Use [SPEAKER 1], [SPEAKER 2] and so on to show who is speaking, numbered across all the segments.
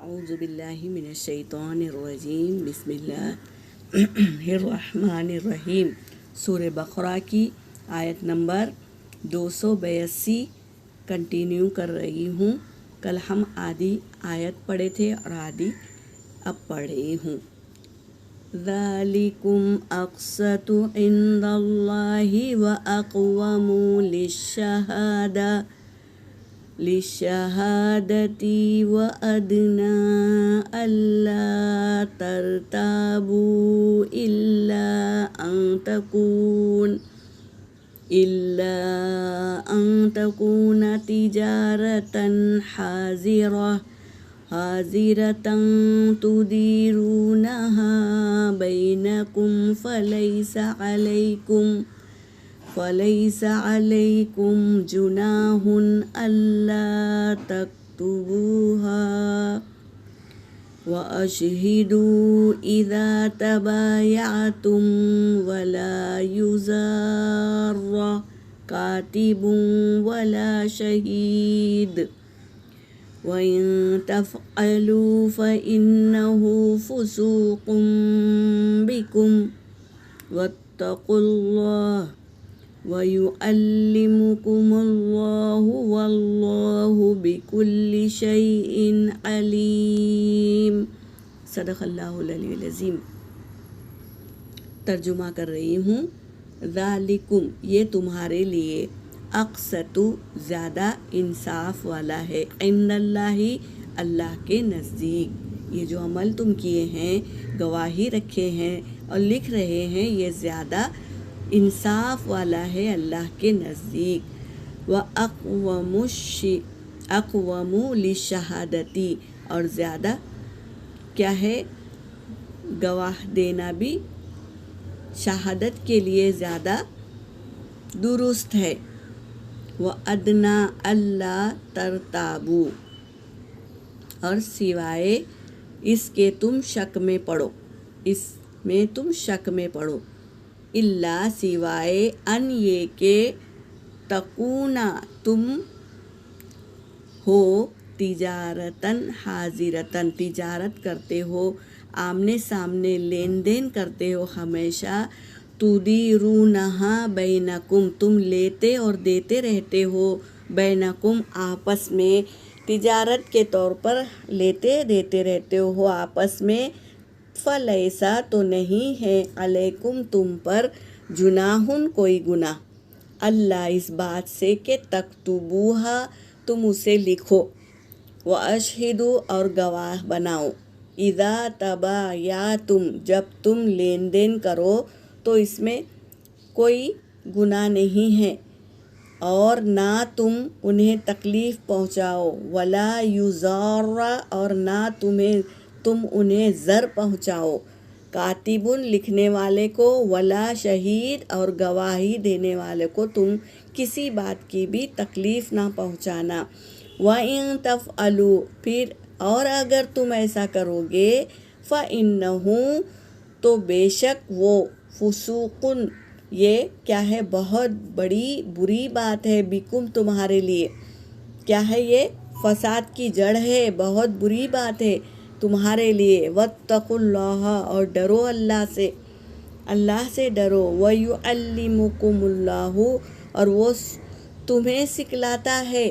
[SPEAKER 1] اعوذ باللہ من الشیطان الرجیم بسم اللہ الرحمن الرحیم۔ سورہ بقرہ کی آیت نمبر 282 کنٹینیو کر رہی ہوں۔ کل ہم آدھی آیت پڑھے تھے اور آدھی اب پڑھے ہوں۔ ذالکم اقسط عند اللہ واقوم للشہادتی وادنا الا ترتابوا الا ان تکون تجارتا حاضرة تدیرونها بینکم فلیس علیکم جناح الا تکتبوها واشہدوا اذا تبایعتم ولا یضار کاتب ولا شہید وَإِن تَفْعَلُوا فَإِنَّهُ فُسُوقٌ بِكُمْ وَاتَّقُوا اللَّهَ وَيُعَلِّمُكُمُ اللَّهُ وَاللَّهُ بِكُلِّ شَيْءٍ عَلِيمٌ۔ صدق اللہ العلی العظیم۔ ترجمہ کر رہی ہوں۔ ذالکم، یہ تمہارے لیے، اقسط، زیادہ انصاف والا ہے، عند اللہ، اللہ کے نزدیک۔ یہ جو عمل تم کیے ہیں، گواہی رکھے ہیں اور لکھ رہے ہیں، یہ زیادہ انصاف والا ہے اللہ کے نزدیک۔ اقوم للشہادتی، اور زیادہ کیا ہے، گواہ دینا بھی شہادت کے لیے زیادہ درست ہے۔ وَأَدْنَا أَلَّا تَرْتَابُوا، اور سوائے اس کے تم شک میں پڑو، اس میں تم شک میں پڑو، اللہ، سوائے، ان یہ کہ تکونا تم ہو، تجارتاً حاضرتاً، تجارت کرتے ہو، آمنے سامنے لین دین کرتے ہو ہمیشہ، تدیرونہا بینکم، تم لیتے اور دیتے رہتے ہو، بینکم آپس میں، تجارت کے طور پر لیتے دیتے رہتے ہو آپس میں، فلیسا تو نہیں ہے، علیکم تم پر، جناح کوئی گناہ، اللہ اس بات سے کہ تکتبوہا تم اسے لکھو، واشہدوا اور گواہ بناؤ، اذا تبایعتم جب تم لین دین کرو، تو اس میں کوئی گناہ نہیں ہے، اور نہ تم انہیں تکلیف پہنچاؤ، ولا یضار اور نہ تم انہیں ضر پہنچاؤ، کاتب لکھنے والے کو، ولا شہید اور گواہی دینے والے کو تم کسی بات کی بھی تکلیف نہ پہنچانا۔ وَإِن تَفْعَلُوا پھر اور اگر تم ایسا کرو گے، فَإِنَّهُ تو بے شک وہ، فسوقن یہ کیا ہے، بہت بڑی بری بات ہے، بکم تمہارے لیے، کیا ہے یہ، فساد کی جڑ ہے، بہت بری بات ہے تمہارے لیے۔ واتقوا اللہ اور ڈرو اللہ سے ڈرو، وَيُعَلِّمُكُمُ اللَّهُ اور وہ تمہیں سکھلاتا ہے،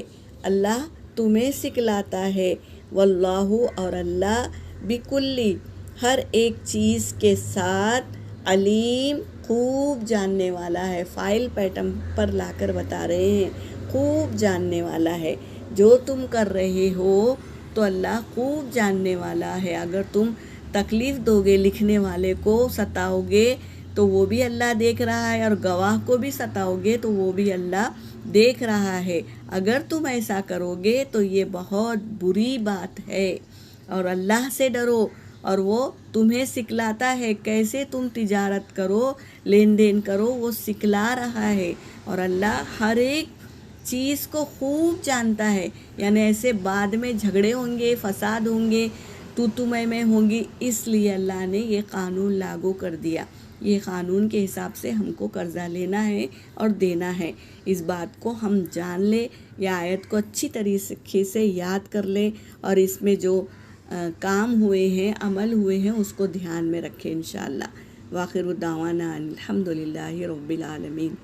[SPEAKER 1] اللہ تمہیں سکھلاتا ہے، واللہ اور اللہ، بکلی ہر ایک چیز کے ساتھ، علیم خوب جاننے والا ہے، فائل پیٹرن پر لا کر بتا رہے ہیں، خوب جاننے والا ہے، جو تم کر رہے ہو تو اللہ خوب جاننے والا ہے۔ اگر تم تکلیف دو گے، لکھنے والے کو ستاؤ گے تو وہ بھی اللہ دیکھ رہا ہے، اور گواہ کو بھی ستاؤ گے تو وہ بھی اللہ دیکھ رہا ہے۔ اگر تم ایسا کرو گے تو یہ بہت بری بات ہے، اور اللہ سے ڈرو، اور وہ تمہیں سکھلاتا ہے کیسے تم تجارت کرو، لین دین کرو، وہ سکھلا رہا ہے، اور اللہ ہر ایک چیز کو خوب جانتا ہے۔ یعنی ایسے بعد میں جھگڑے ہوں گے، فساد ہوں گے، تو میں ہوں گی، اس لیے اللہ نے یہ قانون لاگو کر دیا۔ یہ قانون کے حساب سے ہم کو قرضہ لینا ہے اور دینا ہے، اس بات کو ہم جان لیں، یہ آیت کو اچھی طریقے سے یاد کر لیں، اور اس میں جو کام ہوئے ہیں، عمل ہوئے ہیں، اس کو دھیان میں رکھیں انشاءاللہ۔ وآخر دعوانا الحمدللہ رب العالمین۔